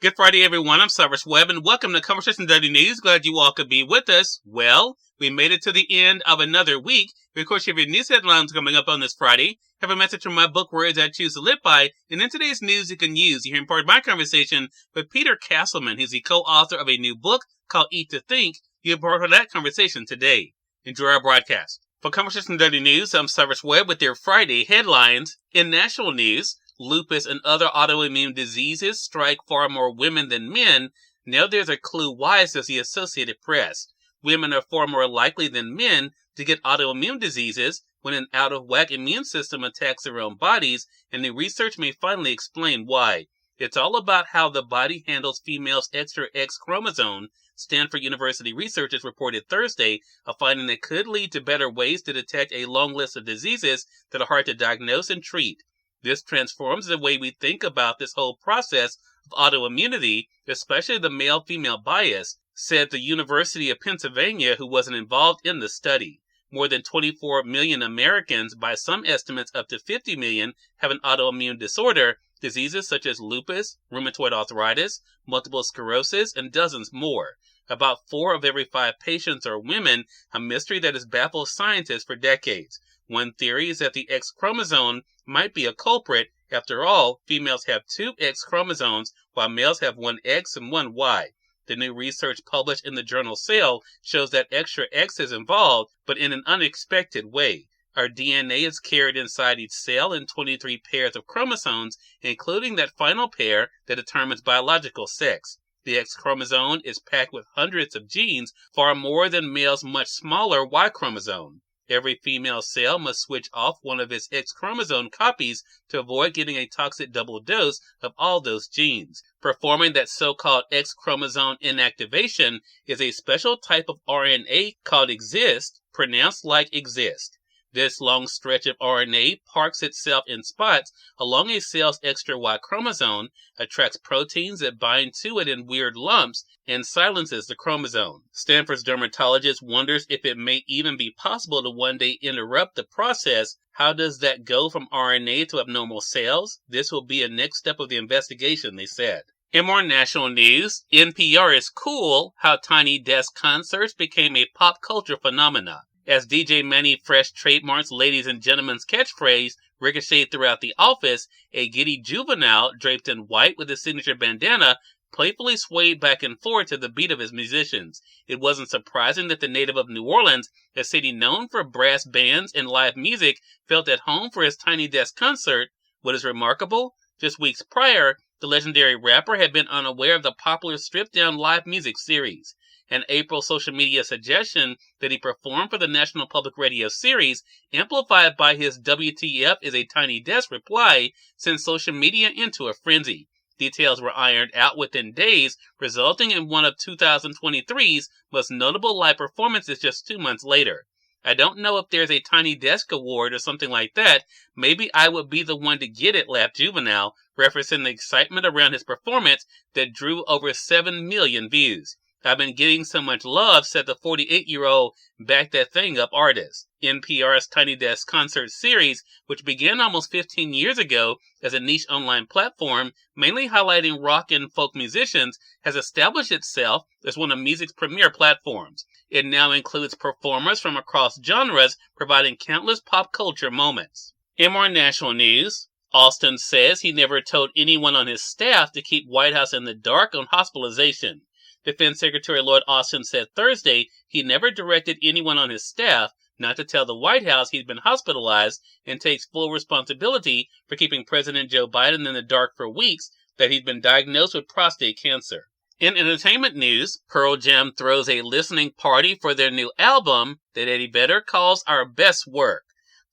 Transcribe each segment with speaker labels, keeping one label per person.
Speaker 1: Good Friday, everyone. I'm Cyrus Webb, and welcome to Conversation Dirty News. Glad you all could be with us. Well, we made it to the end of another week. We, of course, have your news headlines coming up on this Friday. Have a message from my book, Words I Choose to Live By. And in today's news you can use, you're hearing part of my conversation with Peter Castleman. He's the co-author of a new book called Eat to Think. You're part of that conversation today. Enjoy our broadcast. For Conversation Dirty News, I'm Cyrus Webb with your Friday headlines. In national news, lupus and other autoimmune diseases strike far more women than men. Now there's a clue why, says the Associated Press. Women are far more likely than men to get autoimmune diseases when an out-of-whack immune system attacks their own bodies, and the research may finally explain why. It's all about how the body handles females' extra X chromosome. Stanford University researchers reported Thursday a finding that could lead to better ways to detect a long list of diseases that are hard to diagnose and treat. This transforms the way we think about this whole process of autoimmunity, especially the male-female bias, said the University of Pennsylvania, who wasn't involved in the study. More than 24 million Americans, by some estimates up to 50 million, have an autoimmune disorder, diseases such as lupus, rheumatoid arthritis, multiple sclerosis, and dozens more. About 4 of every 5 patients are women, a mystery that has baffled scientists for decades. One theory is that the X chromosome might be a culprit. After all, females have 2 X chromosomes, while males have 1 X and 1 Y. The new research published in the journal Cell shows that extra X is involved, but in an unexpected way. Our DNA is carried inside each cell in 23 pairs of chromosomes, including that final pair that determines biological sex. The X chromosome is packed with hundreds of genes, far more than males' much smaller Y chromosome. Every female cell must switch off one of its X chromosome copies to avoid getting a toxic double dose of all those genes. Performing that so-called X chromosome inactivation is a special type of RNA called exist, pronounced like exist. This long stretch of RNA parks itself in spots along a cell's extra Y chromosome, attracts proteins that bind to it in weird lumps, and silences the chromosome. Stanford's dermatologist wonders if it may even be possible to one day interrupt the process. How does that go from RNA to abnormal cells? This will be a next step of the investigation, they said. In more national news, NPR is cool how Tiny Desk concerts became a pop culture phenomenon. As DJ Manny Fresh trademarks ladies and gentlemen's catchphrase ricocheted throughout the office, a giddy juvenile draped in white with his signature bandana playfully swayed back and forth to the beat of his musicians. It wasn't surprising that the native of New Orleans, a city known for brass bands and live music, felt at home for his Tiny Desk concert. What is remarkable? Just weeks prior, the legendary rapper had been unaware of the popular stripped-down live music series. An April social media suggestion that he perform for the National Public Radio series, amplified by his WTF is a Tiny Desk reply, sent social media into a frenzy. Details were ironed out within days, resulting in one of 2023's most notable live performances just 2 months later. I don't know if there's a Tiny Desk award or something like that. Maybe I would be the one to get it, laughed Juvenile, referencing the excitement around his performance that drew over 7 million views. I've been getting so much love, said the 48-year-old Back That Thing Up artist. NPR's Tiny Desk concert series, which began almost 15 years ago as a niche online platform, mainly highlighting rock and folk musicians, has established itself as one of music's premier platforms. It now includes performers from across genres, providing countless pop culture moments. In more national news, Austin says he never told anyone on his staff to keep White House in the dark on hospitalization. Defense Secretary Lloyd Austin said Thursday he never directed anyone on his staff not to tell the White House he'd been hospitalized, and takes full responsibility for keeping President Joe Biden in the dark for weeks that he'd been diagnosed with prostate cancer. In entertainment news, Pearl Jam throws a listening party for their new album that Eddie Vedder calls our best work.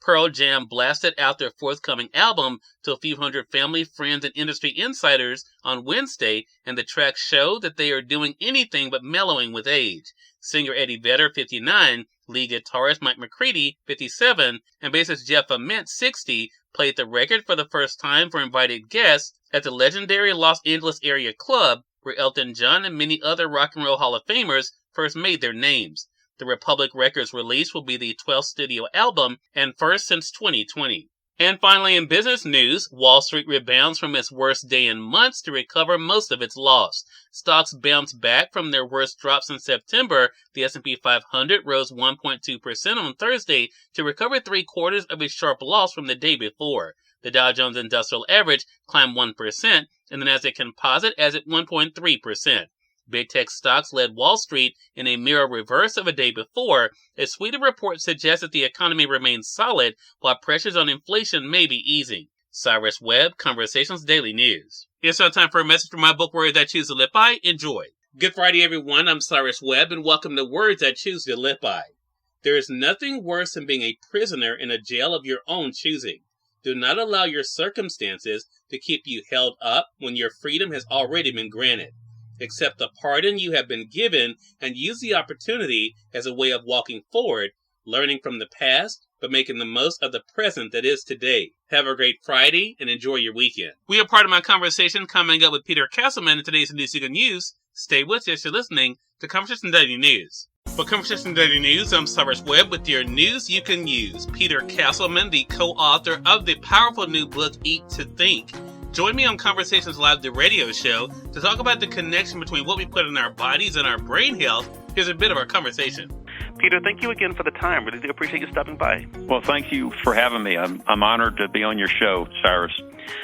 Speaker 1: Pearl Jam blasted out their forthcoming album to a few hundred family, friends, and industry insiders on Wednesday, and the tracks show that they are doing anything but mellowing with age. Singer Eddie Vedder, 59, lead guitarist Mike McCready, 57, and bassist Jeff Ament, 60, played the record for the first time for invited guests at the legendary Los Angeles area club where Elton John and many other rock and roll Hall of Famers first made their names. The Republic Records release will be the 12th studio album and first since 2020. And finally, in business news, Wall Street rebounds from its worst day in months to recover most of its loss. Stocks bounced back from their worst drops in September. The S&P 500 rose 1.2% on Thursday to recover three-quarters of its sharp loss from the day before. The Dow Jones Industrial Average climbed 1%, and the Nasdaq Composite as at 1.3%. Big tech stocks led Wall Street in a mirror reverse of a day before. A suite of reports suggests that the economy remains solid, while pressures on inflation may be easing. Cyrus Webb, Conversations Daily News. It's now time for a message from my book, Words I Choose to Live By. Enjoy. Good Friday, everyone. I'm Cyrus Webb, and welcome to Words I Choose to Live By. There is nothing worse than being a prisoner in a jail of your own choosing. Do not allow your circumstances to keep you held up when your freedom has already been granted. Accept the pardon you have been given and use the opportunity as a way of walking forward, learning from the past, but making the most of the present that is today. Have a great Friday and enjoy your weekend. We have part of my conversation coming up with Peter Castleman in today's News You Can Use. Stay with us. You're listening to Conversation Daily News. For Conversation Daily News, I'm Cyrus Webb with your News You Can Use. Peter Castleman, the co-author of the powerful new book, Eat to Think. Join me on Conversations Live, the radio show, to talk about the connection between what we put in our bodies and our brain health. Here's a bit of our conversation.
Speaker 2: Peter, thank you again for the time. Really do appreciate you stopping by.
Speaker 3: Well, thank you for having me. I'm honored to be on your show, Cyrus.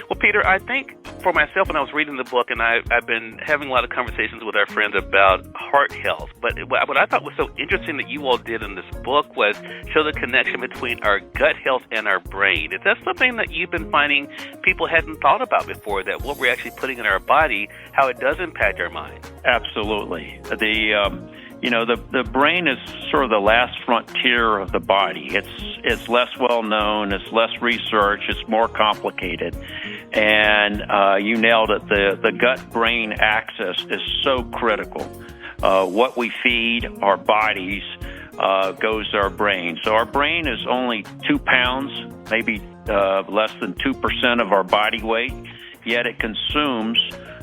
Speaker 2: Well, Peter, I think for myself, when I was reading the book, and I've been having a lot of conversations with our friends about heart health, but what I thought was so interesting that you all did in this book was show the connection between our gut health and our brain. Is that something that you've been finding people hadn't thought about before, that what we're actually putting in our body, how it does impact our mind?
Speaker 3: Absolutely. The brain is sort of the last frontier of the body. It's less well known, it's less research, it's more complicated. And you nailed it. The gut-brain axis is so critical. What we feed our bodies goes to our brain. So our brain is only 2 pounds, maybe less than 2% of our body weight, yet it consumes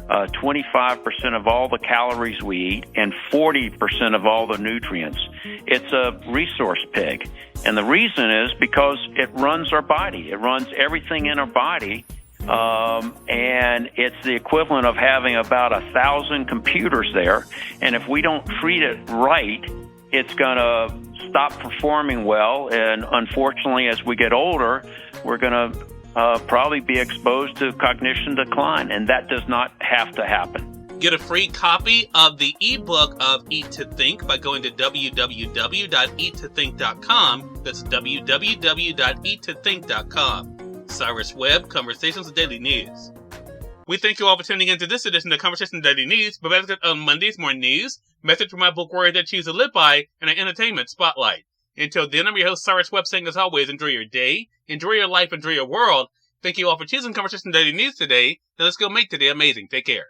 Speaker 3: 25% of all the calories we eat and 40% of all the nutrients. It's a resource pig. And the reason is because it runs our body. It runs everything in our body. And it's the equivalent of having about 1,000 computers there. And if we don't treat it right, it's going to stop performing well. And unfortunately, as we get older, we're going to probably be exposed to cognition decline, and that does not have to happen.
Speaker 1: Get a free copy of the ebook of Eat to Think by going to www.eattothink.com. That's www.eattothink.com. Cyrus Webb, Conversations Daily News. We thank you all for tuning into this edition of Conversation Daily News. But back on Mondays, more news, message from my book, Words I Choose to Live By, and an entertainment spotlight. Until then, I'm your host, Cyrus Webb, saying as always, enjoy your day, enjoy your life, enjoy your world. Thank you all for choosing Conversation Daily News today. Now let's go make today amazing. Take care.